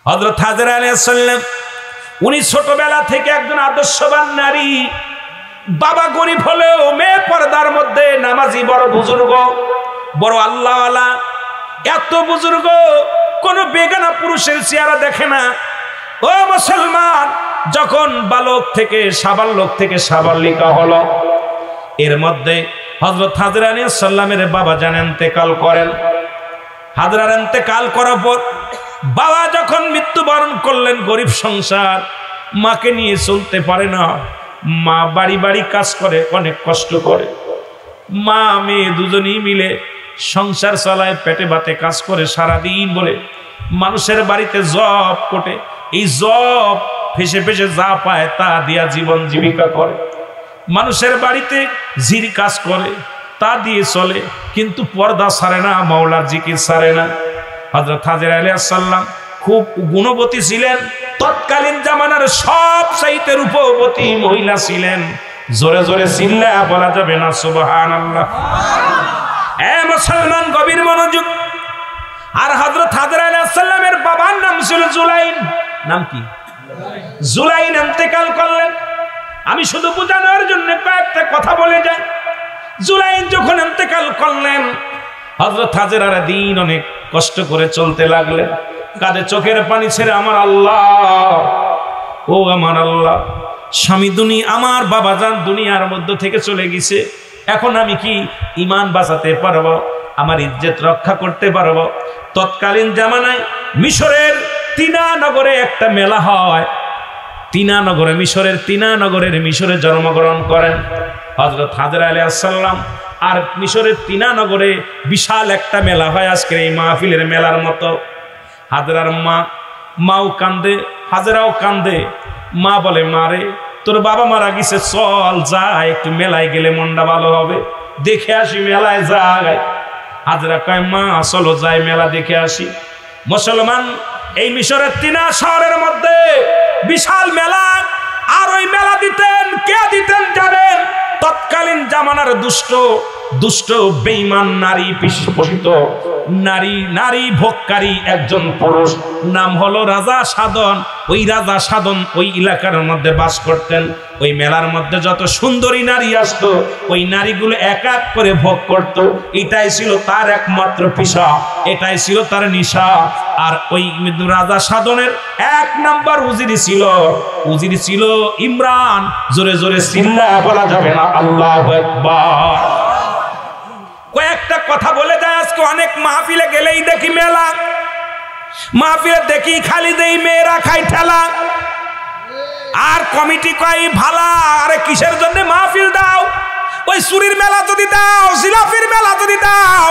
হযরত হাজরা আলাইহিস সালাম উনি ছোটবেলা থেকে একজন আদর্শবান নারী। বাবা গরিব হলেও মেয়ে পর্দার মধ্যে নামাজি, বড় বুজুর্গ, বড় আল্লাহওয়ালা। এত বুজুর্গ কোন বেগানা পুরুষের চেহারা দেখে না। ও মুসলমান, যখন বালক থেকে সাবালক থেকে সাবালিকা হলো, এর মধ্যে হযরত হাজরা আলাইহিস সালামের বাবা জান ইন্তেকাল করেন। হাজরার ইন্তেকাল করার পর বাবা যখন মৃত্যুবরণ করলেন, গরিব সংসার, মাকে নিয়ে চলতে পারে না। মা বাড়ি বাড়ি কাজ করে, অনেক কষ্ট করে। মা মেয়ে দুজনেই মিলে সংসার চালায়, পেটে ভাতে কাজ করে সারাদিন। বলে মানুষের বাড়িতে জব কোটে, এই জব ফেসে ফেসে যা পায় তা দিয়া জীবন জীবিকা করে। মানুষের বাড়িতে জির কাজ করে, তা দিয়ে চলে, কিন্তু পর্দা ছাড়ে না, মাওলার জিকির ছাড়ে না। হযরত হাজরা আলাইহিস সালাম খুব গুণবতী ছিলেন, তৎকালীন জামানার সব চাইতে রূপবতী মহিলা ছিলেন। জোরে জোরে চিল্লায়া বলা যাবে না সুবহানাল্লাহ? এ মুসলমান, গভীর মনোযোগ। আর হযরত হাজরা আলাইহিস সালামের বাবার নাম ছিল জুলাইন। নাম কি? জুলাইন ইন্তেকাল করলেন। আমি শুধু বোঝানোর জন্য কয়েকটা কথা বলে যাই। জুলাইন যখন ইন্তেকাল করলেন, হযরত হাজরা দিন অনেক কষ্ট করে চলতে লাগলেন, কাঁধে চোখের পানি ছেড়ে, আমার আল্লাহ, ও আমার আল্লাহ, স্বামী আমার বাবা জান দুনিয়ার মধ্য থেকে চলে গেছে, এখন আমি কি ঈমান বাঁচাতে পারবো? আমার ইজ্জত রক্ষা করতে পারবো? তৎকালীন জামানায় মিশরের তিনা নগরে একটা মেলা হয়। তিনা নগরে, মিশরের তিনা নগরের মিশরে জন্মগ্রহণ করেন হযরত হাজরা আলাইহিস সালাম। আর মিশরের তিনা নগরে বিশাল একটা মেলা হয়, আজকের এই মাহফিলের মেলার মতো। হাজরার মাও কান্দে, হাজরাও কান্দে। মা বলে, মারে, তোর বাবা মারা গেছে, চল যাই একটু মেলায় গেলে মনটা ভালো হবে, দেখে আসি, মেলায় যাই। হাজরা কয়, মা চলো যাই, মেলা দেখে আসি। মুসলমান, এই মিশরের তিনা শহরের মধ্যে বিশাল মেলা। আর ওই মেলা দিতেন কে দিতেন জানেন? তৎকালীন জামানার দুষ্ট বেঈমান নারী পোষিত নারী ভোগকারী একজন পুরুষ, নাম হলো রাজা সাধন। ওই রাজা সাধন ওই এলাকার মধ্যে বাস করতেন। ওই মেলার মধ্যে যত সুন্দরী নারী আসতো, ওই নারীগুলো এক এক করে ভোগ করত। এটাই ছিল তার একমাত্র পেশা, এটাই ছিল তার নেশা। আর ওই রাজা সাধনের এক নাম্বার উজিরি ছিল ইমরান। জোরে জোরে চিল্লায়া বলা যাবে না আল্লাহু আকবার? কয়েকটা কথা বলে যায়। আজকে অনেক মাহফিলে গেলেই দেখি মেলা, মাহফিলে দেখি খালি দেই মেয়েরা খাই ঠেলা। আর কমিটি কয় ভালা, আরে কিসের জন্য মাহফিল দাও? ওই চুরির মেলা যদি দাও, জিলাপির মেলা যদি দাও,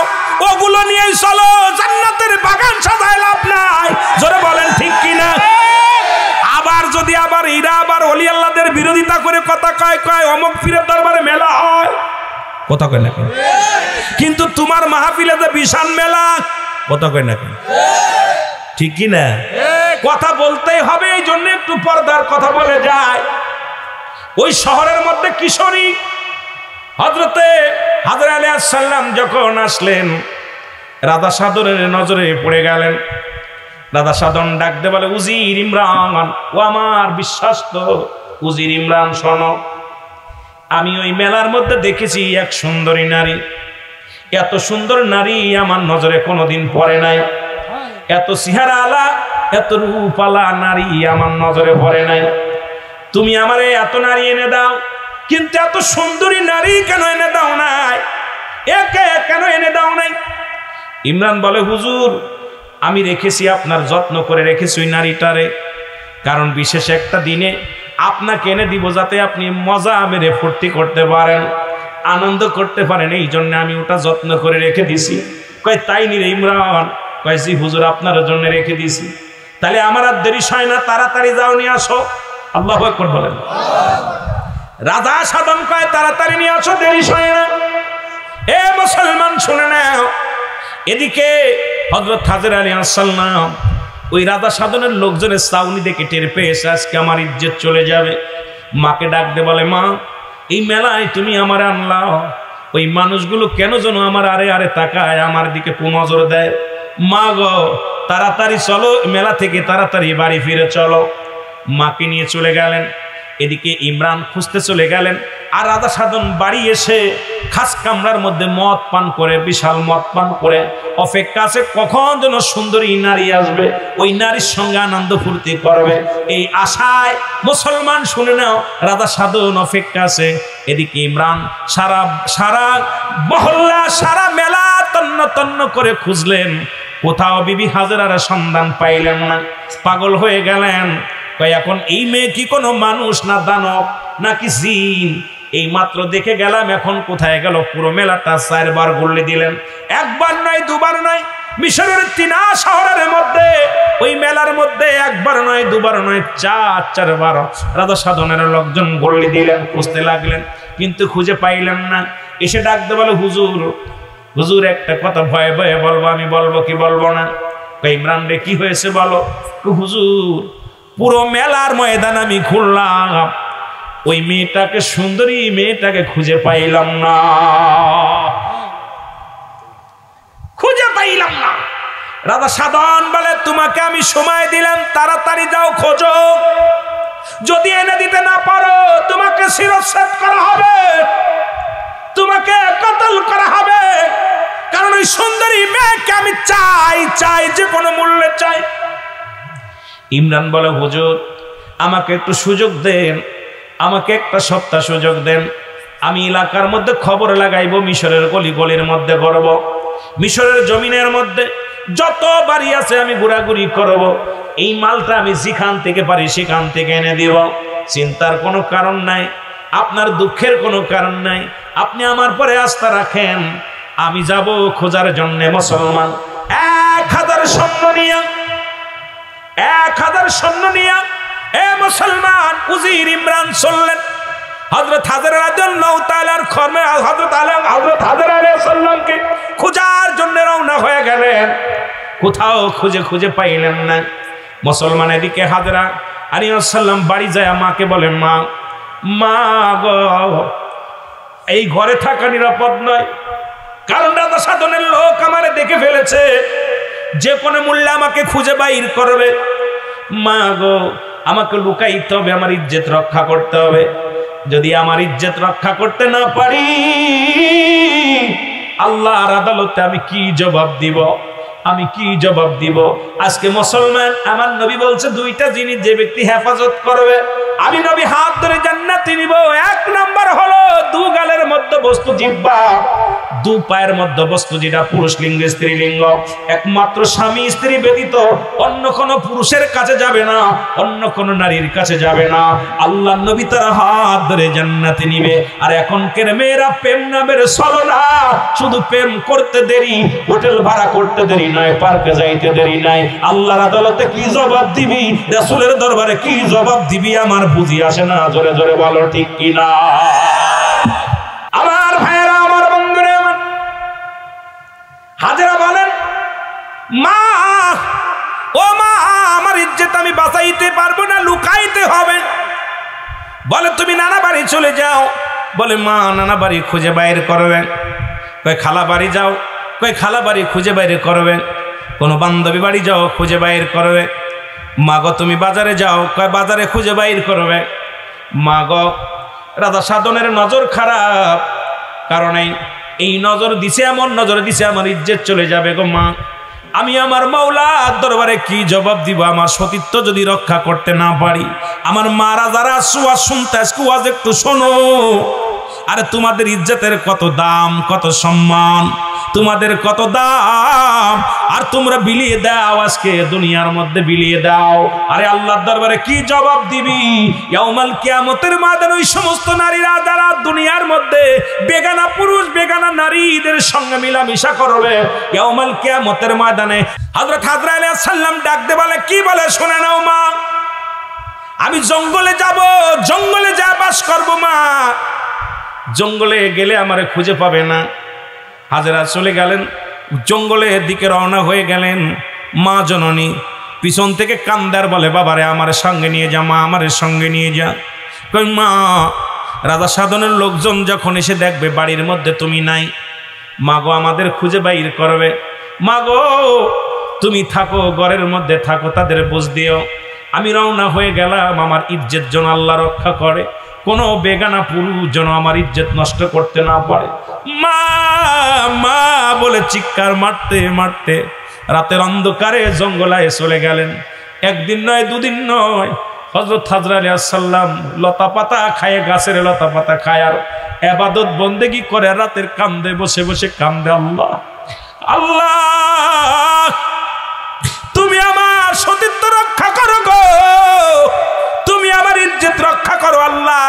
ওগুলো নিয়েই চলো, জান্নাতের বাগান সাজায় লাভ নাই। জোরে বলেন ঠিক কিনা? আবার যদি এরা আবার ওলি আল্লাহদের বিরোধিতা করে কথা কয় অমুক পীরের দরবারে মেলা হয়, কথা কয় না? কিন্তু তোমার মাহফিলে যে বিশাল মেলা, কথা কয় না? ঠিক কি না? কথা বলতেই হবে, এই জন্য একটু পর্দার কথা বলে যায়। ওই শহরের মধ্যে কিশোরী হযরতে হাজরা আলাইহিস সালাম যখন আসলেন, রাজা সাধনের নজরে পড়ে গেলেন। রাজা সাধন ডাকতে বলে, উজির ইমরান, ও আমার বিশ্বাস্ত উজির ইমরান, শোনো, আমি ওই মেলার মধ্যে দেখেছি এক সুন্দরী নারী। এত সুন্দর নারী আমার নজরে কোনোদিন পড়ে নাই। এত চেহারা আলা, এত রূপালা নারী আমার নজরে পড়ে নাই। তুমি আমারে এত নারী এনে দাও, কিন্তু এত সুন্দরী নারী কেন এনে দাও নাই? একে কেন এনে দাও নাই? ইমরান বলে, হুজুর, আমি রেখেছি, আপনার যত্ন করে রেখেছি ওই নারীটারে, কারণ বিশেষ একটা দিনে আপনাকে এনে দিব, যাতে আপনি মজা মেরে ফুর্তি করতে পারেন, আনন্দ করতে পারেন, এই জন্য আমি ওটা যত্ন করে রেখে দিছি। কয়, তাই নি রে ইমরান? কয়, জি হুজুর, আপনার জন্য রেখে দিছি। তাহলে আমার আর দেরি হয় না, তাড়াতাড়ি যাও, নিয়ে আসো। আল্লাহু আকবার বলেন। রাজা সাধন কয়, তাড়াতাড়ি নিয়ে আসো, দেরি হয় না। এ মুসলমান শুনে নাও, এদিকে হযরত হাজরা আলাইহিস সালাম ওই রাজা সাধনের লোকজনের চাউনি দেখে টের পেয়েছে আজকে আমার ইজ্জত চলে যাবে। মাকে ডাকতে বলে, মা, এই মেলায় তুমি আমার আনলা, ওই মানুষগুলো কেন যেন আমার আরে তাকায়, আমার দিকে নজর দেয়। মা গো, তাড়াতাড়ি চলো, মেলা থেকে তাড়াতাড়ি বাড়ি ফিরে চলো। মাকে নিয়ে চলে গেলেন। এদিকে ইমরান খুঁজতে চলে গেলেন। আর রাজা সাধন বাড়ি এসে খাস কামরার মধ্যে মদ পান করে, বিশাল মদ পান করে অপেক্ষা আছে কখন যেন সুন্দরী নারী আসবে, ওই নারীর সঙ্গে আনন্দ ফুর্তি করবে। এই আশায় মুসলমান শুনে নাও, রাজা সাধন অপেক্ষা আছে। এদিকে ইমরান সারা মহল্লা, সারা মেলা তন্ন তন্ন করে খুঁজলেন, কোথাও বিবি হাজেরার সন্ধান পাইলেন না। পাগল হয়ে গেলেন। এখন এই মেয়ে কি কোনো মানুষ না দানব নাকি জিন? এই মাত্র দেখে গেলাম, এখন কোথায় গেল? পুরো মেলাটা 4 বার ঘুরলে দিলেন। একবার নয়, দুবার নয়, মিশরের তিনা শহরের মধ্যে ওই মেলার মধ্যে একবার নয়, দুবার নয়, 4 বার রাজা সাধনের লোকজন ঘুরলে দিলেন, খুঁজতে লাগলেন, কিন্তু খুঁজে পাইলেন না। এসে ডাকতে বলে, হুজুর হুজুর একটা কথা ভয়ে ভয়ে বলবো, আমি বলবো কি বলবো না? ইমরান রে কি হয়েছে বলো? হুজুর পুরো মেলার ময়দান আমি ঘুরলাম, ওই মেয়েটাকে, সুন্দরী মেয়েটাকে খুঁজে পাইলাম না, খুঁজে পাইলাম না। রাজা সাধন বলে, তোমাকে আমি সময় দিলাম, তাড়াতাড়ি যাও খোঁজো, যদি এনে দিতে না পারো তোমাকে শিরচ্ছেদ করা হবে, তোমাকে কতল করা হবে, কারণ ওই সুন্দরী মেয়েকে আমি চাই, চাই, যে কোনো মূল্যে চাই। ইমরান বলে, হুজুর আমাকে একটু সুযোগ দেন, আমাকে একটা সপ্তাহ সুযোগ দেন, আমি এলাকার মধ্যে খবর লাগাইব, মিশরের গলি গলির মধ্যে করব, মিশরের জমিনের মধ্যে যত বাড়ি আছে আমি ঘোরাঘুরি করব, এই মালটা আমি যেখান থেকে পারি সেখান থেকে এনে দিব। চিন্তার কোনো কারণ নাই, আপনার দুঃখের কোনো কারণ নাই, আপনি আমার পরে আস্থা রাখেন, আমি যাব খোঁজার জন্য। মুসলমান 1000 সৈন্য নিয়ে, 1000 সৈন্য নিয়ে এ মুসলমান উজির ইমরান চললেন। হযরত হাজের রাদিয়াল্লাহু তাআলার কর্মে হযরত হাজের আলাইহিস সালামকে খোঁজার জন্য রওনা হয়ে গেলেন। কোথাও খুঁজে খুঁজে পাইলেন না। মুসলমান এদিকে হাজরা আলাইহিস সালাম বাড়ি যায়, মাকে বলেন, মা মা গো, এই ঘরে থাকা নিরাপদ নয়, কারণ রাজা সাধনের লোক আমারে দেখে ফেলেছে, যে কোনো মূল্যে আমাকে খুঁজে বাইর করবে। মা গো, আমাকে লুকাইতে হবে, আমার ইজ্জত রক্ষা করতে হবে, যদি আমার ইজ্জত রক্ষা করতে না পারি আল্লাহর আদালতে আমি কি জবাব দিব, আমি কি জবাব দিব? আজকে মুসলমান, আমার নবী বলছে 2টা জিনিস যে ব্যক্তি হেফাজত করবে, আমি নবী হাত ধরে জান্নাতে নিব। 1 নাম্বার হলো 2 গালের মধ্যে বস্তু জিহ্বা, 2 পায়ের মধ্যে বস্তু, যেটা পুরুষ লিঙ্গ স্ত্রীলিঙ্গ, একমাত্র স্বামী স্ত্রী ব্যতীত অন্য কোন পুরুষের কাছে যাবে না, অন্য কোন নারীর কাছে যাবে না। আল্লাহ নবী তার হাত ধরে জান্নাতে নিবে। আর এখনকার মেয়েরা প্রেম নামের ছলনা, শুধু প্রেম করতে দেরি, হোটেল ভাড়া করতে দেরি নয়, পার্কে যাইতে দেরি নাই, আল্লাহর আদালতে কি জবাব দিবি, রাসূলের দরবারে কি জবাব দিবি, আমার বুঝি আসে না। জোরে জোরে বলো ঠিক কিনা? আমার ভাইয়েরা, আমার বন্ধুরা, আমার হাজেরা বলেন, মা ও মা, আমার ইজ্জত আমি বাঁচাইতে পারবো না, লুকাইতে হবে। বলে, তুমি নানা বাড়ি চলে যাও। বলে, মা নানা বাড়ি খুঁজে বাইরে করবেন। কই খালা বাড়ি যাও, কই খালা বাড়ি খুঁজে বাইরে করবে। কোনো বান্ধবী বাড়ি যাও, খুঁজে বাইর করবে। মা গো তুমি বাজারে যাও, কয় বাজারে খুঁজে বাইর করবে। মা গো, রাজা সাধনের নজর খারাপ, কারণ এই নজর দিছে, এমন নজর দিছে আমার ইজ্জত চলে যাবে গো মা। আমি আমার মাওলার দরবারে কি জবাব দিব, আমার সতীত্ব যদি রক্ষা করতে না পারি। আমার মারা যারা সুয়াজ শুনতে আজকে ওয়াজ একটু শোনো। আরে তোমাদের ইজ্জতের কত দাম, কত সম্মান, তোমাদের কত দাম, আর তোমরা বিলিয়ে দাও, আজকে দুনিয়ার মধ্যে বিলিয়ে দাও। আরে আল্লাহর দরবারে কি জবাব দিবি? ইয়াউমাল কিয়ামতের ময়দানে ওই সমস্ত নারীরা যারা দুনিয়ার মধ্যে বেগানা পুরুষ, বেগানা নারীদের সঙ্গে মিলামিশা করবে, ইয়াউমাল কিয়ামতের ময়দানে হযরত হাজরা আলাইহিস সালাম ডাক দে বলে, কি বলে শুনে নাও মা, আমি জঙ্গলে যাব, জঙ্গলে যা বাস করব মা, জঙ্গলে গেলে আমারে খুঁজে পাবে না। হাজেরা চলে গেলেন, জঙ্গলের দিকে রওনা হয়ে গেলেন। মা জননী পিছন থেকে কান্দার বলে, বাবারে আমার সঙ্গে নিয়ে যা, মা আমার সঙ্গে নিয়ে যা। কই মা, রাজা সাধনের লোকজন যখন এসে দেখবে বাড়ির মধ্যে তুমি নাই, মা গো আমাদের খুঁজে বাইর করবে। মা গো তুমি থাকো, ঘরের মধ্যে থাকো, তাদের বুঝ দিও। আমি রওনা হয়ে গেলাম, আমার ইজ্জত যেন আল্লাহ রক্ষা করে, কোনো বেগানা পুরুষ যেন আমার ইজ্জত নষ্ট করতে না পারে। মা মা বলে চিৎকার মারতে মারতে রাতের অন্ধকারে জঙ্গলায় চলে গেলেন। একদিন নয়, দুদিন নয়, হযরত হাজরা আলাইহিস সালাম লতা পাতা খায়, গাছের লতা পাতা খায়, আর ইবাদত বন্দেগী করে, রাতের কান্দে বসে বসে কান্দে, আল্লাহ আল্লাহ তুমি আমার সতীত্ব রক্ষা করো গো, তুমি আমার ইজ্জত রক্ষা করো আল্লাহ,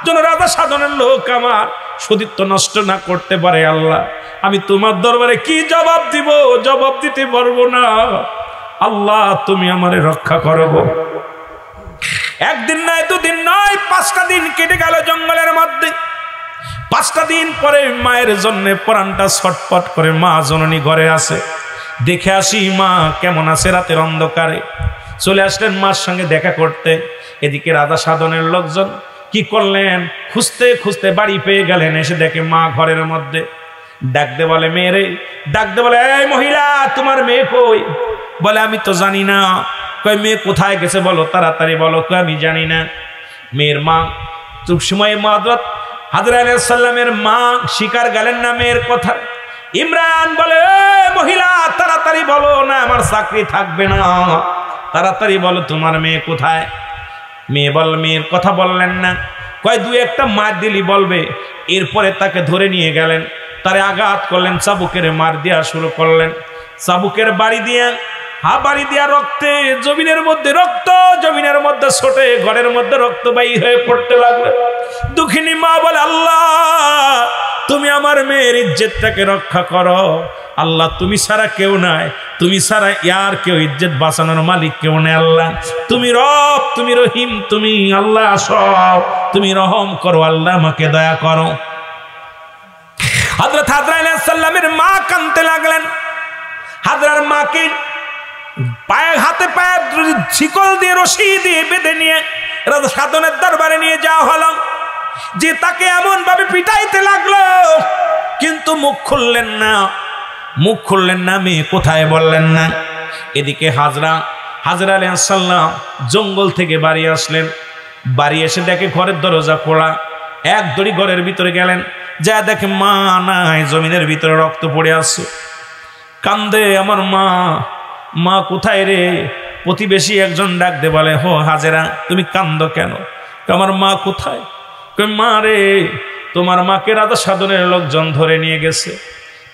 যেন রাজা সাধনের লোক আমার সতীত্ব নষ্ট না করতে পারে। আল্লাহ আমি তোমার দরবারে কি জবাব দিব, জবাব দিতে পারবো না, আল্লাহ তুমি আমারে রক্ষা করো গো। একদিন নয়, দুদিন নয়, 5টা দিন কেটে গেল জঙ্গলের মধ্যে। 5টা দিন পরে মায়ের জন্য প্রাণটা ছটফট করে, মা জননী ঘরে আছে, দেখে আসি মা কেমন আছে। রাতের অন্ধকারে চলে আসলেন মার সঙ্গে দেখা করতে। এদিকে রাজা সাধনের লোকজন কি করলেন, খুঁজতে খুঁজতে বাড়ি পেয়ে গেলেন, এসে দেখে মা ঘরের মধ্যে। ডাকতে বলে মেয়েরে, ডাকতে বলে এই মহিলা তোমার মেয়ে কই? বলে আমি তো জানি না। কয় মেয়ে কোথায় গেছে বলো, তাড়াতাড়ি বলো। কয় আমি জানি না। মেয়ের মা চুপ সময় হযরত হাজরা আলাইহিস সালামের মা স্বীকার গেলেন না মেয়ের কথা। ইমরান বলে মহিলা তাড়াতাড়ি বলো, না আমার চাকরি থাকবে না, তাড়াতাড়ি বলো তোমার মেয়ে কোথায়। মেয়ে বল, মেয়ের কথা বললেন না। কয় দুই একটা মার দিলি বলবে। এরপরে তাকে ধরে নিয়ে গেলেন, তারে আঘাত করলেন, চাবুকের মার দেওয়া শুরু করলেন। চাবুকের বাড়ি দিয়া বাড়ি দিয়া রক্তে জমিনের মধ্যে রক্ত, জমিনের মধ্যে ছোটে, ঘরের মধ্যে রক্ত বাই হয়ে পড়তে লাগলো। দুঃখিনী মা বলে আল্লাহ তুমি আমার মেয়ের ইজ্জতটাকে রক্ষা করো, আল্লাহ তুমি ছাড়া কেউ নাই, তুমি ছাড়া ইয়ার কেউ ইজ্জত বাঁচানোর মালিক কেউ নেই। আল্লাহ তুমি রব, তুমি রহিম, তুমি আল্লাহ সব, তুমি রহম করো, আল্লাহ আমাকে দয়া করো। হযরত হাজরা আলাইহিস সালামের মা কাঁদতে লাগলেন। হাজরার মাকে পায়ে হাতে পায়ে শিকল দিয়ে রশি দিয়ে বেঁধে নিয়ে রাজা সাধনের দরবারে নিয়ে যাওয়া হলো, যে তাকে এমন ভাবে পিটাইতে লাগলো, কিন্তু মুখ খুললেন না, মুখ খুললেন না, মেয়ে কোথায় বললেন না। এদিকে হাজরা আলাইহিস সালাম জঙ্গল থেকে বাড়ি আসলেন। বাড়ি এসে দেখে ঘরের দরজা খোলা। এক দড়ি ঘরের ভিতরে গেলেন, যা দেখে মা নাই, জমিনের ভিতরে রক্ত পড়ে আছে। কান্দে আমার মা, মা কোথায় রে? প্রতিবেশী একজন ডাক দে বলে, হো হাজেরা তুমি কান্দো কেন? আমার মা কোথায়? মা রে তোমার মাকে রাজা সাধনের লোকজন ধরে নিয়ে গেছে,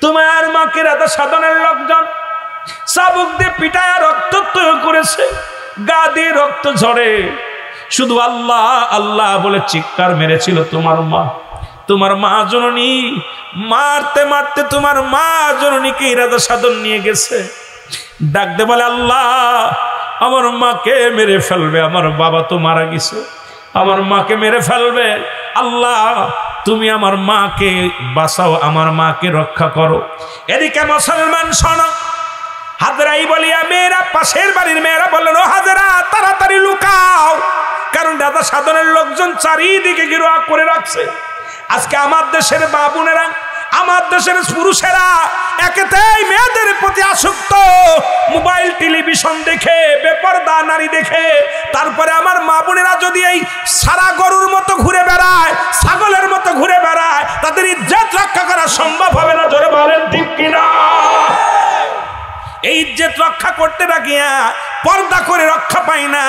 তোমার মাকে রাজা সাধনের লোকজন চাবুক দিয়ে পিটায় রক্ত করেছে, গা দিয়ে রক্ত ঝরে, শুধু আল্লাহ আল্লাহ বলে চিৎকার মেরেছিল তোমার মা। তোমার মা জননী মারতে মারতে তোমার মা জননীকে রাজা সাধন নিয়ে গেছে। ডাকতে বলে আল্লাহ আমার মাকে মেরে ফেলবে, আমার বাবা তো মারা গেছে, আমার মাকে মেরে ফেলবে, আল্লাহ তুমি আমার মাকে বাঁচাও, আমার মাকে রক্ষা করো। এদিকে মুসলমান শোনো, হাজরাই বলিয়া মেয়েরা, পাশের বাড়ির মেয়েরা বললেন, ও হাজরা তাড়াতাড়ি লুকাও, কারণ রাজা সাধনের লোকজন চারিদিকে ঘেরাও করে রাখছে। আজকে আমার দেশের বাবুনেরা, আমার দেশের পুরুষেরা একেতেই মেয়েদের প্রতি আসক্ত, মোবাইল টেলিভিশন দেখে, বেপরদা নারী দেখে। তারপরে আমার মা বোনেরা যদি এই সারা গরুর মতো ঘুরে বেড়ায়, ছাগলের মতো ঘুরে বেড়ায়, তাদের ইজ্জত রক্ষা করা সম্ভব হবে না। জোরে বলেন ঠিক কিনা? এই ইজ্জত রক্ষা করতে গিয়া পর্দা করে রক্ষা পাই না।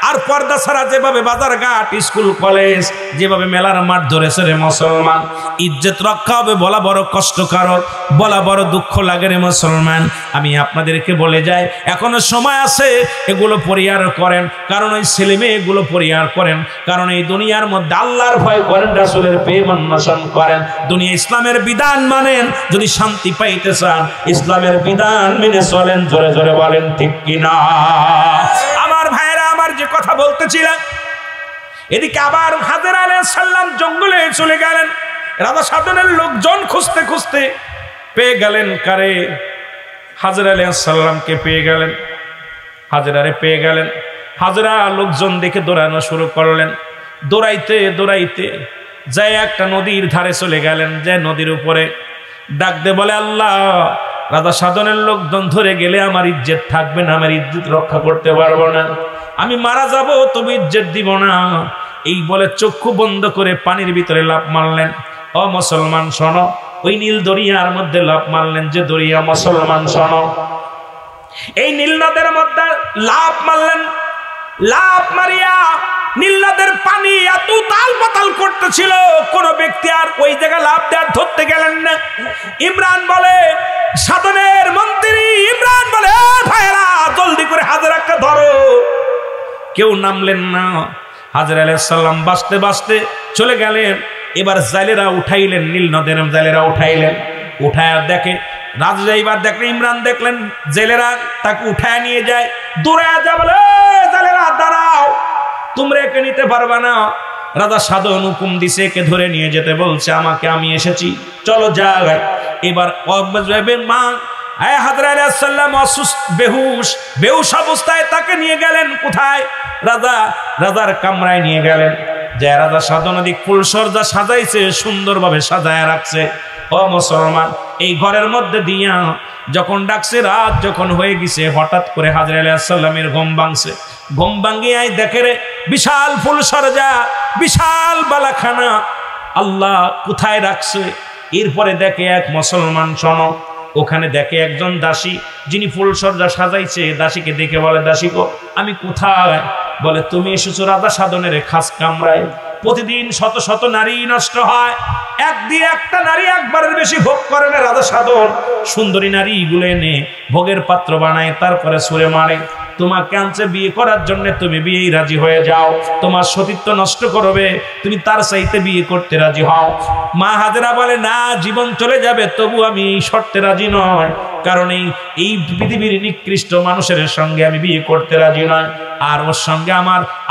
আর পর্দা ছাড়া যেভাবে বাজার ঘাট, স্কুল কলেজ, যেভাবে মেলার মাঠ ধরেছে রে মুসলমান, ইজ্জত রক্ষা হবে বলা বড় কষ্টকর, বলা বড় দুঃখ লাগে রে মুসলমান। আমি আপনাদেরকে বলে যাই, এখনো সময় আছে, এগুলো পরিহার করেন, কারণ ওই ছেলে মেয়ে এগুলো পরিহার করেন, কারণ এই দুনিয়ার মধ্যে আল্লাহর ভয় করেন, রাসূলের প্রেম অন্বেষণ করেন, দুনিয়া ইসলামের বিধান মানেন। যদি শান্তি পাইতে চান ইসলামের বিধান মেনে চলেন। জোরে জোরে বলেন ঠিক কিনা? আমার ভাইয়েরা, আমার যে কথা বলতেছিলাম, এদিকে আবার হাজরা আলাইহিস সালাম জঙ্গলে চলে গেলেন। রাজা সাধনের লোকজন খুঁজতে খুঁজতে পেয়ে গেলেন কারে? হাজরা আলাইহিস সালামকে পেয়ে গেলেন, হাজরারে পেয়ে গেলেন। হাজরা লোকজন দেখে দৌড়ানো শুরু করলেন। দৌড়াইতে দৌড়াইতে যায় একটা নদীর ধারে চলে গেলেন। যে নদীর উপরে ডাক দে বলে, আল্লাহ রাজা সাধনের লোকজন ধরে গেলে আমার ইজ্জত থাকবে না, আমার ইজ্জত রক্ষা করতে পারবো না, আমি মারা যাব, তবু ইজ্জত দিব না। এই বলে চক্ষু বন্ধ করে পানির ভিতরে লাফ মারলেন। ও মুসলমান শোনো, ওই নীল দরিয়ার মধ্যে লাফ মারলেন। যে দরিয়া মুসলমান শোনো, এই নীল নদের মধ্যে লাফ মারলেন। লাফ মারিয়া নীল নদের পানি এত তাল পাতাল করতেছিল, কোন ব্যক্তি আর ওই জায়গায় লাফ দেওয়ার ধরতে গেলেন না। ইমরান বলে, সাধনের মন্ত্রী ইমরান বলে, ভাইরা জলদি করে হাজেরাকে ধরো। কেউ নামলেন না। হাজরা আলাইহিস সালাম বাঁচতে বাঁচতে চলে গেলেন। এবার জালেরা উঠাইলেন, নীল নদের জালেরা উঠাইলেন। উঠায় দেখে রাজা, এবার দেখলেন ইমরান দেখলেন জেলেরা তাকে উঠায় নিয়ে যায়। দূরে যা বলে, জেলেরা দাঁড়াও, তোমরা একে নিতে পারবা না। রাজা সাধন হুকুম দিছে, একে ধরে নিয়ে যেতে বলছে আমাকে, আমি এসেছি, চলো যাই। এবার মা হাজরা আলাইহিস সালাম অসুস্থ, বেহুশ অবস্থায় তাকে নিয়ে গেলেন কোথায়? রাজার কামরায় নিয়ে গেলেন। যে রাজা সাধন দিক ফুলসজ্জা সাজাইছে, সুন্দরভাবে সাজায় রাখছে। ও মুসলমান, এই ঘরের মধ্যে দিয়া যখন ডাকছে, রাত যখন হয়ে গেছে, হঠাৎ করে হাজরা আলাইহিস সালামের ঘুম ভাঙছে। ঘুম ভাঙিয়াই দেখে রে বিশাল ফুলসজ্জা, বিশাল বালাখানা আল্লাহ কোথায় রাখছে। এরপরে দেখে এক মুসলমান, শোনো, ওখানে দেখে একজন দাসী, যিনি ফুলসজ্জা সাজাইছে। দাসীকে দেখে বলে, দাসী গো, আমি কোথায়? বলে, তুমি এসেছো রাজা সাধনের খাস কামরায়। প্রতিদিন শত শত নারী নষ্ট হয়, একদিন একটা নারী একবারের বেশি ভোগ করে না রাজা সাধন। সুন্দরী নারী গুলো এনে ভোগের পাত্র বানায়, তারপরে সুরে মারে। তোমাকে আনছে বিয়ে করার জন্য, তুমি বিয়েই রাজি হয়ে যাও। তোমার সতীত্ব নষ্ট করবে, তুমি তার চাইতে বিয়ে করতে রাজি হও। মা হাজেরা বলে, না, জীবন চলে যাবে, তবু আমি এই শর্তে রাজি নয়, কারণ এই পৃথিবীর নিকৃষ্ট মানুষের সঙ্গে আমি বিয়ে করতে রাজি নয়। আর ওর সঙ্গে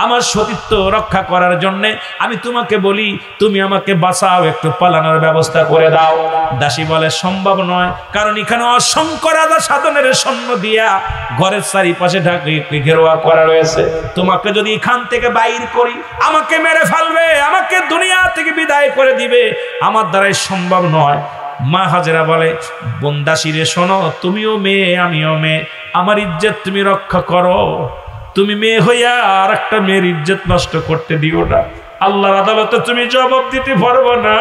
আমার সতীত্ব রক্ষা করার জন্য আমি তোমাকে বলি, তুমি আমাকে বাঁচাও, একটু পালানোর ব্যবস্থা করে দাও। দাসী বলে, সম্ভব নয়, কারণ এখানে অসংখ্য রাজা সাধনের সৈন্য দিয়া ঘরের চারিপাশে ঘেরোয়া করা রয়েছে। তোমাকে যদি এখান থেকে বাইর করি, আমাকে মেরে ফেলবে, আমাকে দুনিয়া থেকে বিদায় করে দিবে, আমার দ্বারাই সম্ভব নয়। মা হাজেরা বলে, বন্দাসীরে শোনো, তুমিও মেয়ে, আমিও মেয়ে, আমার ইজ্জত তুমি রক্ষা করো। তুমি মেয়ে হইয়া আর একটা মেয়ের ইজ্জত নষ্ট করতে দিও না। আল্লাহর আদালতে তুমি জবাব দিতে পারবো না।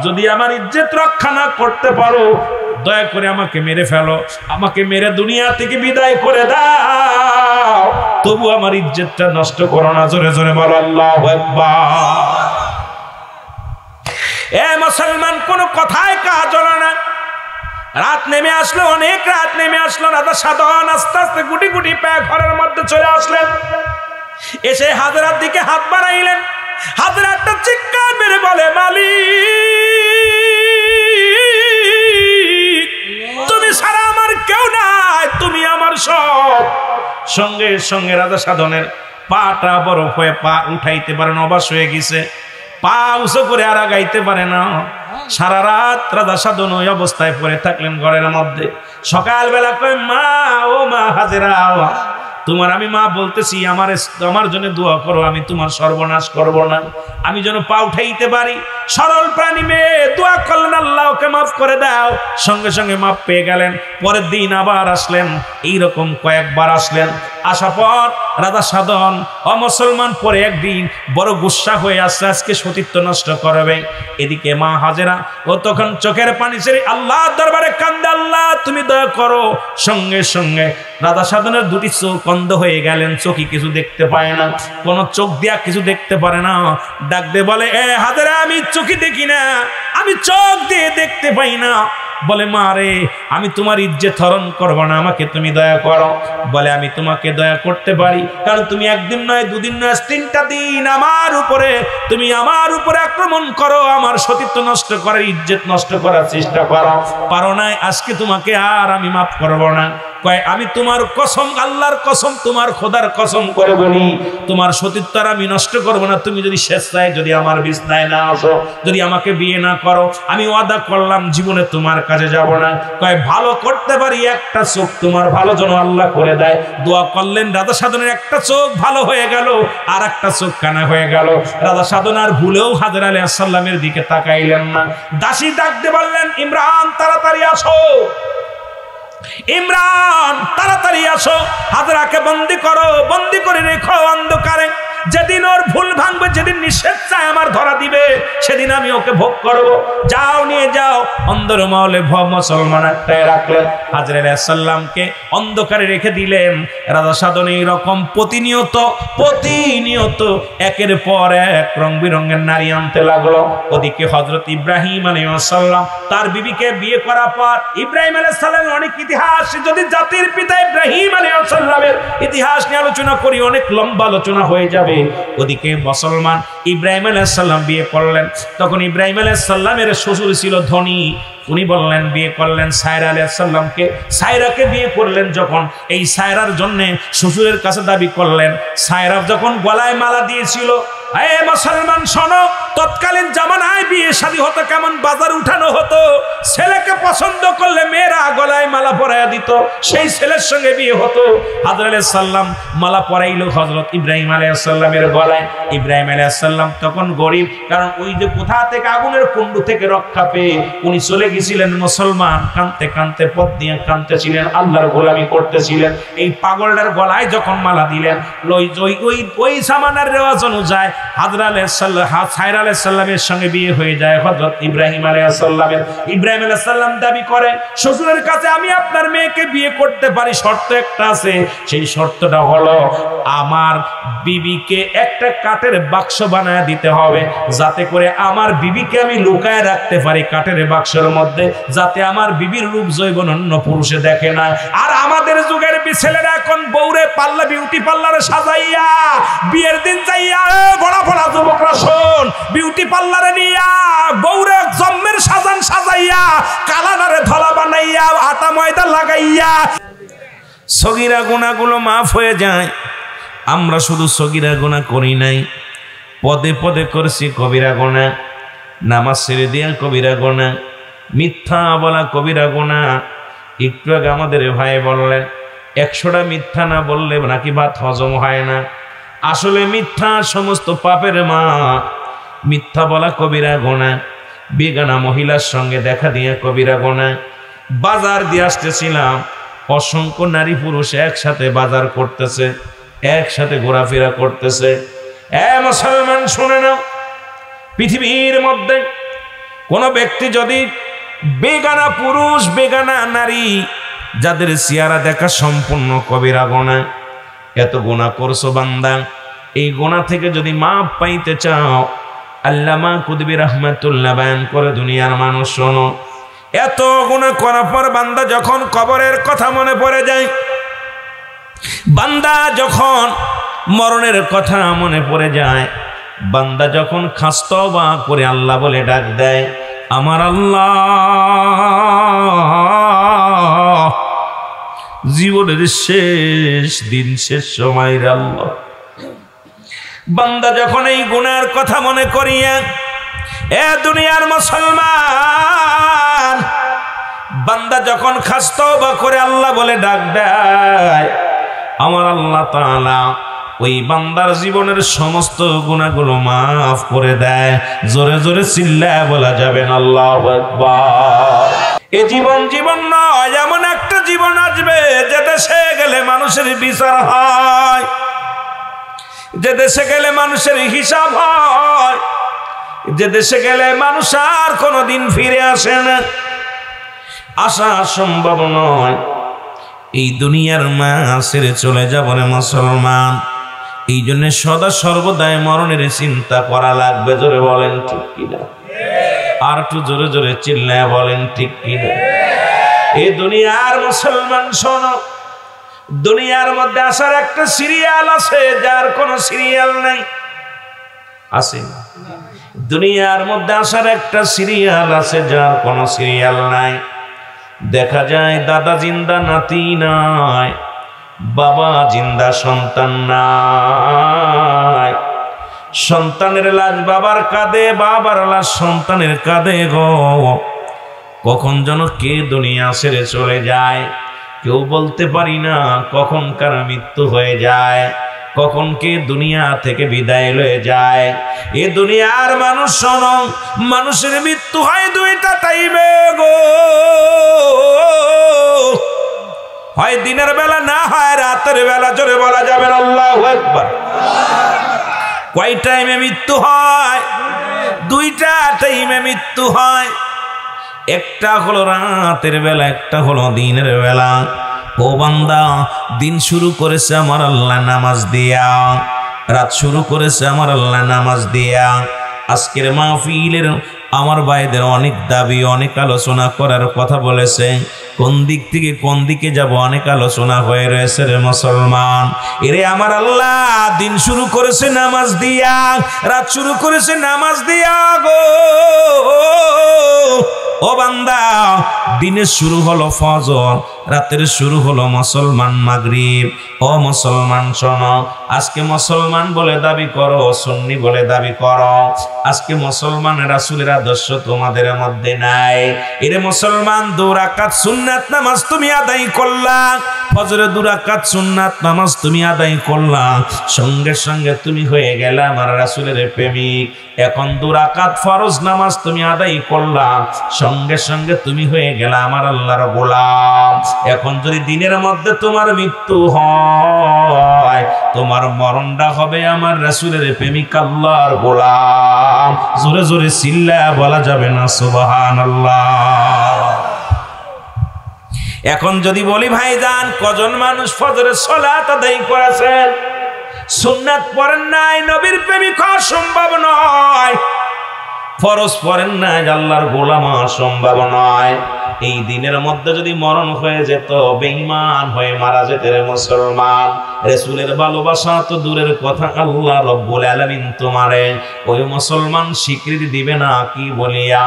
যদি আমার ইজ্জত রক্ষা না করতে পারো, দয়া করে আমাকে মেরে ফেলো, আমাকে মেরে দুনিয়া থেকে বিদায় করে দাও, তবু আমার ইজ্জতটা নষ্ট করো না। জোরে জোরে বলো আল্লাহু আকবার। এ মুসলমান, কোন কথায় কাজ হলো না। রাত নেমে আসলো, অনেক রাত নেমে আসলো। রাজা সাধন আস্তে আস্তে গুটি গুটি পায়ে ঘরের মধ্যে চলে আসলেন। এসে হাজরার দিকে হাত বাড়াইলেন। হাজরা একটা চিৎকার মেরে বলে, মালিক, তুমি ছাড়া আমার কেউ নাই, তুমি আমার সব। সঙ্গে সঙ্গে রাজা সাধনের পাটা বরফ হয়ে, পা উঠাইতে পারে না, অবাস হয়ে গেছে, পা উঁচু করে আর আগাইতে পারে না। সারা রাত রাজা সাধন ওই অবস্থায় পড়ে থাকলেন ঘরের মধ্যে। সকালবেলা কয়, মা, ও মা হাজেরা, তোমার আমি মা বলতেছি, আমার জন্য দোয়া করো, আমি তোমার সর্বনাশ করব না, আমি যেন পা উঠাইতে পারি। সরল প্রাণী মেয়ে দোয়া করলেন, আল্লাহ ওকে মাফ করে দাও। সঙ্গে সঙ্গে মাফ পেয়ে গেলেন। পরের দিন আবার আসলেন, এইরকম কয়েকবার আসলেন। আসা পর রাজা সাধন অমুসলমান পরে একদিন বড় গুসা হয়ে আসছে, আজকে সতীত্ব নষ্ট করবে। এদিকে মা হাজেরা ও তখন চোখের পানি ছেড়ে আল্লাহর দরবারে কান্দে, আল্লাহ তুমি দয়া করো। সঙ্গে সঙ্গে রাজা সাধনের দুটি চোখ অন্ধ হয়ে গেলেন, চোখই কিছু দেখতে পায় না, কোন চোখ দিয়া কিছু দেখতে পারে না। ডাক দিয়ে বলে, এ হাজেরা, আমি চোখই দেখি না, আমি চোখ দিয়ে দেখতে পাই না। বলে, মা রে, আমি তোমার ইজ্জত হরণ করবো না, আমাকে তুমি দয়া করো। বলে, আমি তোমাকে দয়া করতে পারি, কারণ তুমি একদিন নয়, দুদিন নয়, 3টা দিন আমার উপরে আক্রমণ করো, আমার সতীত্ব নষ্ট করার, ইজ্জত নষ্ট করার চেষ্টা করো, পারো নাই। আজকে তোমাকে আর আমি মাফ করবো না। কয়, আমি তোমার কসম, আল্লাহর কসম, তোমার খোদার কসম করে বলি, তোমার সতীত্ব আমি নষ্ট করবো না। তুমি যদি স্বেচ্ছায় যদি আমার বিছনায় না আসো, যদি আমাকে বিয়ে না করো, আমি ওয়াদা করলাম জীবনে তোমার কাছে যাব না। কয়, ভালো করতে পারি, একটা চোখ তোমার ভালো যেন আল্লাহ করে দেয়। দোয়া করলেন, রাজা সাধনের একটা চোখ ভালো হয়ে গেল, আর একটা চোখ কানা হয়ে গেল। রাজা সাধন আর ভুলেও হাজরা আলাইহিস সালামের দিকে তাকাইলেন না। দাসী ডাকতে বললেন, ইমরান, তাড়াতাড়ি আসো। ইমরান তাড়াতাড়ি আসো, হাজরাকে বন্দি করো, বন্দি করে রেখো অন্ধকারে। যেদিন ওর ভুল ভাঙবে, যেদিন নিষেধ চায় আমার ধরা দিবে, সেদিন আমি ওকে ভোগ করব। যাও নিয়ে যাও। অন্ধর মহলে মুসলমান একটাই রাখলেন, হাজরা আলাইহিস সালামকে অন্ধকারে রেখে দিলেন। রাজা সাধন এইরকম প্রতিনিয়ত একের পর এক রং বিরঙের নারী আনতে লাগলো। ওদিকে হযরত ইব্রাহিম আলাইহিস সালাম তার বিবিকে বিয়ে করার পর, ইব্রাহিম আলাইহিস সালামের অনেক ইতিহাস, যদি জাতির পিতা ইব্রাহিম আলাইহিস সালামের ইতিহাস নিয়ে আলোচনা করি অনেক লম্বা আলোচনা হয়ে যাবে। ওদিকে মুসলমান ইব্রাহিম আলাইহিস সালাম বিয়ে করলেন। তখন ইব্রাহিম আলাইহিস সালামের শ্বশুর ছিল ধনী, উনি বললেন, বিয়ে করলেন সায়রা আলাইহিস সালামকে। সায়রাকে বিয়ে করলেন যখন, এই সায়রার জন্য শ্বশুরের কাছে দাবি করলেন। সায়রা যখন গলায় মালা দিয়েছিল, এ মুসলমান শোনো, তৎকালীন জামানায় বিয়ে শাদী হতো কেমন, বাজার উঠানো হতো, ছেলেকে পছন্দ করলে মেয়েরা গলায় মালা পরাইয়া দিত, সেই ছেলের সঙ্গে বিয়ে হতো। হাজরা আলাইহিস সালাম মালা পরাইল হযরত ইব্রাহিম আলাইহিস সালামের গলায়। ইব্রাহিম আলাইহিস সালাম তখন গরিব, কারণ ওই যে কোথা থেকে আগুনের কুণ্ডু থেকে রক্ষা পেয়ে উনি চলে গেছিলেন মুসলমান, কাঁদতে কাঁদতে পথ দিয়ে কাঁদতেছিলেন, আল্লাহর গোলামি করতেছিলেন। এই পাগলটার গলায় যখন মালা দিলেন, ওই জামানার রেওয়াজ অনুযায়ী হাজরা আলাইহিস সালাম সায়রা আলাইহিস সালামের সঙ্গে বিয়ে হয়ে যায় হযরত ইব্রাহিম আলাইহিস সালামের। ইব্রাহিম আলাইহিস সালাম দাবি করে শ্বশুরের কাছে, আমি আপনার মেয়েকে বিয়ে করতে পারি, শর্ত একটা আছে। সেই শর্তটা হলো আমার বিবিকে একটা কাঠের বাক্স বানায় দিতে হবে, যাতে করে আমার বিবিকে আমি লুকায় রাখতে পারি কাঠের বাক্সের মধ্যে, যাতে আমার বিবির রূপ জৈবন অন্য পুরুষে দেখে না। আর আমাদের যুগের ছেলেরা এখন বউরে পাল্লা বিউটি পার্লারে সাজাইয়া বিয়ের দিন যাইয়া, বড় বড় যুবকরা শোন, বিউটি পার্লারে নিয়া বউরে জম্মের সাজান সাজাইয়া, কালারে ধলা বানাইয়া, আটা ময়দা লাগাইয়া, সগীরা গুনাহগুলো মাফ হয়ে যায়। আমরা শুধু সগীরা গুনাহ করি নাই, পদে পদে করছি কবিরা গুনাহ, নামাজ ছেড়ে দিয়া কবিরা গুনাহ, মিথ্যা বলা কবিরা গুনাহ। একটু আগে আমাদের ভাই বললেন 100টা মিথ্যা না বললে নাকি ভাত হজম হয় না। আসলে মিথ্যা সমস্ত পাপের মা। মিথ্যা বলা কবিরা গুনাহ, বেগানা মহিলার সঙ্গে দেখা দিয়ে কবিরা গুনাহ। বাজার দিয়ে আসতেছিলাম, অসংখ্য নারী পুরুষ একসাথে বাজার করতেছে, একসাথে ঘোরাফেরা করতেছে। মুসলমান শুনে নাও, পৃথিবীর মধ্যে কোন ব্যক্তি যদি বেগানা পুরুষ, বেগানা নারী, যাদের চেহারা দেখা সম্পূর্ণ কবিরা গুনাহ, এত গুনাহ করছো বান্দা, এই গুনাহ থেকে যদি মাপ পাইতে চাও, আল্লামা কুতুবী রাহমাতুল্লাহ বয়ান করে, দুনিয়ার মানুষ শোনো, এত গুনাহ করার পর বান্দা যখন কবরের কথা মনে পড়ে যায়, বান্দা যখন মরণের কথা মনে পড়ে যায়, বান্দা যখন খাস্তবা করে আল্লাহ বলে ডাক দেয়, আমার আল্লাহ, জীবনের শেষ দিন, শেষ সময়ের আল্লাহ, বান্দা যখন এই গুনার কথা মনে করিয়া, এ দুনিয়ার মুসলমান, বান্দা যখন খাস্তবা করে আল্লাহ বলে ডাক দেয়, আমার আল্লাহ তাআলা ওই বান্দার জীবনের সমস্ত গুনাহগুলো মাফ করে দেয়। জোরে জোরে চিল্লায় বলা যাবে না আল্লাহু আকবার। এই জীবন নয়, এমন একটা জীবন আসবে যে দেশে গেলে মানুষের বিচার হয়, যে দেশে গেলে মানুষের হিসাব হয়, যে দেশে গেলে মানুষ আর কোনোদিন ফিরে আসে না, আসা সম্ভব নয়। এই দুনিয়ার মা ছেড়ে চলে যাব রে মুসলমান, এই জন্য সদা সর্বদাই মরণের চিন্তা করা লাগবে। জোরে বলেন ঠিক কিনা? আর একটু জোরে জোরে চিল্লায় বলেন ঠিক কিনা? এই দুনিয়ার মুসলমান শোনো, দুনিয়ার মধ্যে আসার একটা সিরিয়াল আছে, যার কোনো সিরিয়াল নাই। আছে দুনিয়ার মধ্যে আসার একটা সিরিয়াল আছে, যার কোনো সিরিয়াল নাই। দেখা যায় দাদা জিন্দা নাতি নাই, বাবা জিন্দা সন্তান নাই। সন্তানের লাশ বাবার কাঁধে, বাবার লাশ সন্তানের কাঁধে গো। কখন যেন কে দুনিয়া ছেড়ে চলে যায়, কেউ বলতে পারি না। কখন কার মৃত্যু হয়ে যায়, কখন কে দুনিয়া থেকে বিদায় লয়ে যায়। এ দুনিয়ার মানুষ শোনো, মানুষের মৃত্যু হয় দুইটা টাইমে গো। হয় দিনের বেলা না হয় রাতের বেলা। জোরে বলা যাবে না আল্লাহু আকবার। কয় টাইমে মৃত্যু হয়? দুইটা টাইমে মৃত্যু হয়। একটা হলো রাতের বেলা, একটা হলো দিনের বেলা। ও বান্দা, দিন শুরু করেছে আমার আল্লাহ নামাজ দিয়া, রাত শুরু করেছে আমার আল্লাহ নামাজ দিয়া। আজকের মাহফিলের আমার ভাইদের অনেক দাবি, অনেক আলোচনা করার কথা বলেছে। কোন দিক থেকে কোন দিকে যাব অনেক আলোচনা হয়ে রয়েছে রে মুসলমান। এরে আমার আল্লাহ দিন শুরু করেছে নামাজ দিয়া, রাত শুরু করেছে নামাজ দিয়া গো। ও বান্দা, দিনের শুরু হলো ফজর, রাতের শুরু হলো মুসলমান মাগরিব। ও মুসলমান শোনো, আজকে মুসলমান বলে দাবি করো, সুন্নি বলে দাবি করো, আজকে মুসলমানের রাসূলের আদর্শ তোমাদের মধ্যে নাই। এরে মুসলমান, 2 রাকাত সুন্নাত নামাজ তুমি আদায় করলা, ফজরে 2 রাকাত সুন্নাত নামাজ তুমি আদায় করলা, সঙ্গে সঙ্গে তুমি হয়ে গেলা আমার রাসূলের প্রেমিক। এখন 2 রাকাত ফরজ নামাজ তুমি আদায় করলা, সঙ্গে সঙ্গে তুমি হয়ে গেলা আমার আল্লাহর গোলাম। এখন যদি দিনের মধ্যে তোমার মৃত্যু হয়, তোমার মরণটা হবে আমার রাসূলের প্রেমিক আল্লাহর গোলাম। জোরে জোরে চিল্লায়া বলা যাবে না সুবহানাল্লাহ। এখন যদি বলি ভাইজান, কজন মানুষ ফজরের সালাত আদায় করেছেন, সুন্নাত পড়েন নাই, নবীর প্রেমিক হওয়া সম্ভব নয়, ফরজ পড়েন নাই, আল্লাহর গোলাম হওয়া সম্ভব নয়। এই দিনের মধ্যে যদি মরণ হয়ে যেত, বেঈমান হয়ে মারা যেত রে মুসলমান, রাসূলের ভালোবাসা তো দূরের কথা, আল্লাহ রব্বুল আলামিন তোমারে ওই মুসলমান স্বীকৃতি দিবে না। কি বলিয়া?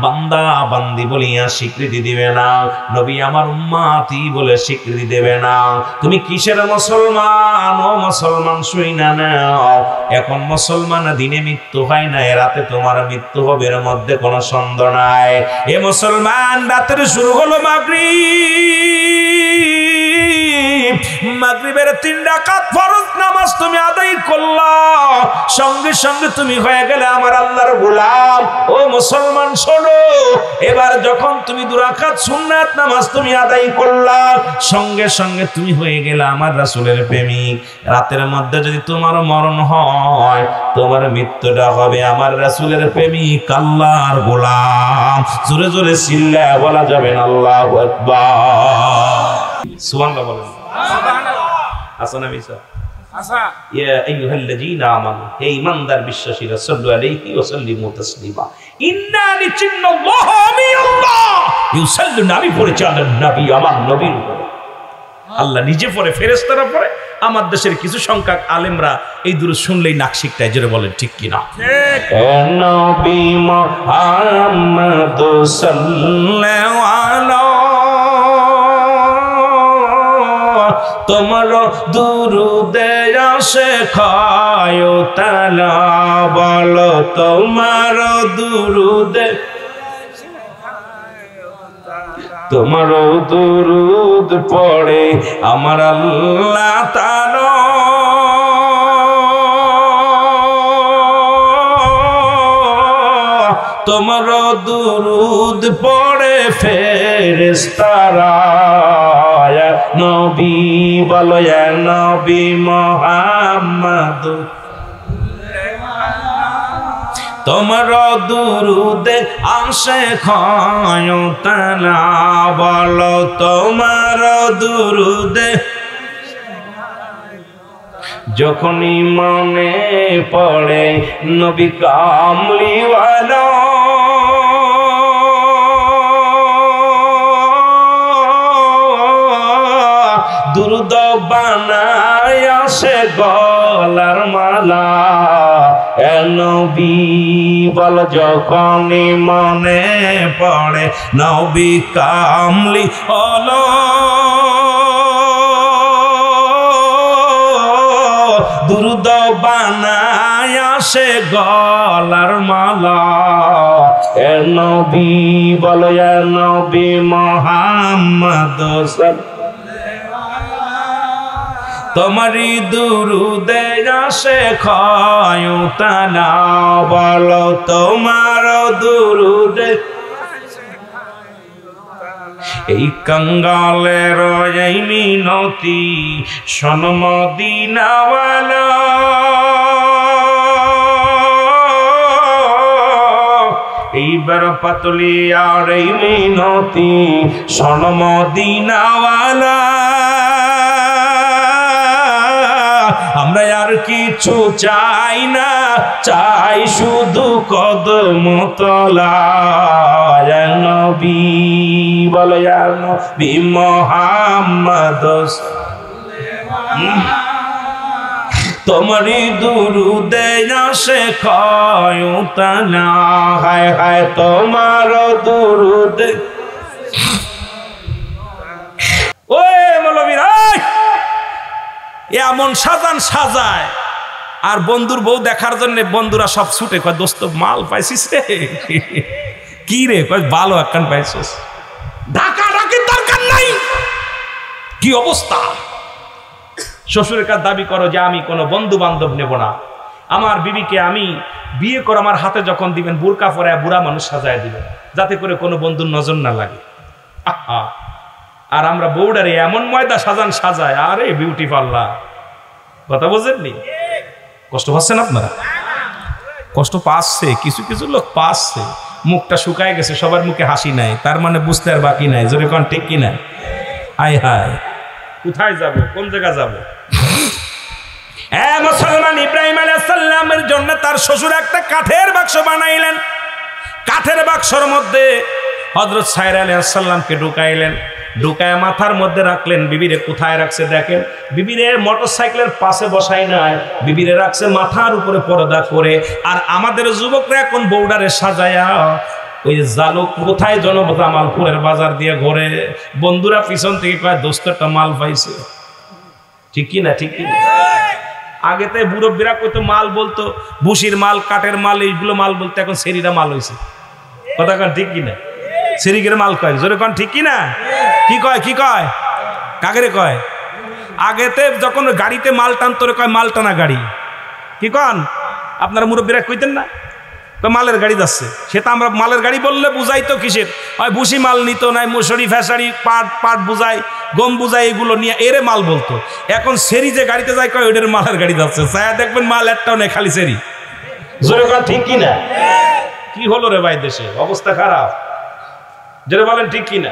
বান্দা বান্দি বলিয়া স্বীকৃতি দিবে না, নবী আমার উম্মতি বলে স্বীকৃতি দেবে না। তুমি কিসের মুসলমান? ও মুসলমান শুইনা নাও, এখন মুসলমান দিনে মৃত্যু হয় না, রাতে তোমার মৃত্যু হবে, এর মধ্যে কোনো সন্দেহ নাই। এ মুসলমান, রাতের শুরু হলো মাগরিব, মাগরিবের 3 রাকাত ফরজ নামাজ তুমি আদায় করলা, সঙ্গে সঙ্গে তুমি হয়ে গেলে আমার আল্লাহর গোলাম। ও মুসলমান শোনো, এবার যখন তুমি 2 রাকাত সুন্নাত নামাজ তুমি আদায় করলা, সঙ্গে সঙ্গে তুমি হয়ে গেলে আমার রাসূলের প্রেমিক। রাতের মধ্যে যদি তোমার মরণ হয়, তোমার মৃত্যুটা হবে আমার রাসূলের প্রেমিক আল্লাহর গোলাম। জোরে জোরে চিল্লায়া বলা যাবে না আল্লাহু আকবার। সুবহানাল্লাহ বলেন। আসনা মিসা আসা। ইয়া আইয়ুহাল্লাযীনা আমানু, হে ঈমানদার বিশ্বাসীরা, সাল্লু আলাইহি ওয়া সাল্লিমু তাসলিমা। ইন্না নিচিন্নাল্লাহু আমি আল্লাহ ইউসাল্লুনা, আমি পড়েছি আলান নবী, আমার নবীর উপরে। আল্লাহ নিজে পড়ে, ফেরেশতারা পড়ে, আমার দেশের কিছু সংখ্যক আলেমরা এই দুরূদ শুনলেই নাক শিকটায়। জোরে বলেন ঠিক কিনা? ঠিক। নবী মুহাম্মদ সাল্লাল্লাহু আলাইহি, তোমার দুরুদে আসে খায় তালা, বলো তোমার দুরুদে, তোমার দুরুদ পড়ে আমার আল্লাহ তাআলা, তোমার দুরুদ পড়ে ফেরেশতারা। নবী বলো ইয়া নবী মুহাম্মদ, তোমার দুরুদে আসে খায় তালা, বলো তোমার দুরুদে, যখনই মনে পড়ে নবী কামলিওয়ালা, দুরুদ বানায় আসে গলার মালা। এ নবী বল, যখনই মনে পড়ে নবী কামলি হলো, দুরুদ বানায় আসে গলার মালা। এ নবী বল, এ নবী মুহাম্মদ তোমারি দুরুদে আসে খায় তালা, বলো তোমার দুরুদে এই কাঙ্গালের এই মিনতি শোন মদিনাওয়ালা, এইবার পাতলি আর এই মিনতি শোন মদিনাওয়ালা, আমরা আর কিছু চাই না, চাই শুধু কদম তলা। ইয়া নবী বল, ইয়া নবী মুহাম্মদ তোমারি দুরুদে আসে খয়তানা, হায় হায় তোমার দুরুদে। ওই মৌলবীরা এমন সাজান সাজায়, আর বন্ধুর বউ দেখার জন্য বন্ধুরা সব ছুটে কয় দোস্ত মাল পাইছিস রে, কি রে কয় ভালো একখান পাইছিস, ঢাকা ঢাকির দরকার নাই। কি অবস্থা, শ্বশুরের কাছে দাবি করো যে আমি কোনো বন্ধু বান্ধব নেব না, আমার বিবিকে আমি বিয়ে করে আমার হাতে যখন দিবেন বুরকা পরায় বুড়া মানুষ সাজায় দিবেন, যাতে করে কোনো বন্ধুর নজর না লাগে। আহা, আর আমরা বউডারে এমন ময়দা সাজান সাজায়, আরে বিউটি পার্লার, কথা বোঝেননি? কষ্ট পাচ্ছেন আপনারা? কষ্ট পাচ্ছে, কিছু কিছু লোক পাচ্ছে, মুখটা শুকায় গেছে, সবার মুখে হাসি নাই, তার মানে বুঝতে আর বাকি নাই, যদি কোন ঠিক কিনা। হায় হায়, কোথায় যাব, কোন জায়গা যাব? মুসলমান ইব্রাহিম আলাইহিস সালামের জন্য তার শ্বশুর একটা কাঠের বাক্স বানাইলেন, কাঠের বাক্সর মধ্যে হযরত সাইরা আলাইহিস সালামকে ঢুকাইলেন, ঢুকায় মাথার মধ্যে রাখলেন। বিবিরে কোথায় রাখছে দেখেন, বিবিরে মোটরসাইকেলের পাশে বসাই নাই, বিবিরে রাখছে মাথার উপরে পর্দা করে। আর আমাদের যুবকরা এখন বউডারে সাজায়া ওই জালুক কোথায় জামালপুরের বাজার দিয়ে ঘরে, বন্ধুরা পিছন থেকে কয় দোস্ত একটা মাল পাইছে, ঠিক কি না? ঠিক কি না? আগে তো মুরব্বীরা কইতো মাল বলতো, ভুসির মাল, কাঠের মাল, এইগুলো মাল বলতো, এখন সেরিরা মাল হয়েছে, কথা কন ঠিক কি না? সেরিগের মাল কয়, জোরে কন ঠিক কি না? কি কয়, কি কয়, কাকেরে কয়? আগেতে যখন গাড়িতে মাল টানতো কয় মাল টানা গাড়ি, কি কন আপনারা মুরব্বীরা কইতেন না? মালের গাড়ি যাচ্ছে, সেটা আমরা মালের গাড়ি বললে বুঝাইতো কিসের, হয় ভুসি মাল নিত, নাই মশুরি ফেসারি পাট পাট বুঝাই, গম বুঝাই, এগুলো নিয়ে এরে মাল বলতো। এখন সেরি যে গাড়িতে যায় কয় ওইটার মালের গাড়ি যাচ্ছে, ছায়া দেখবেন মাল একটাও নেই, খালি সেরি। জোরে কন ঠিক কি না? কি হলো রে ভাই, দেশে অবস্থা খারাপ, জোরে বলেন ঠিক কি না?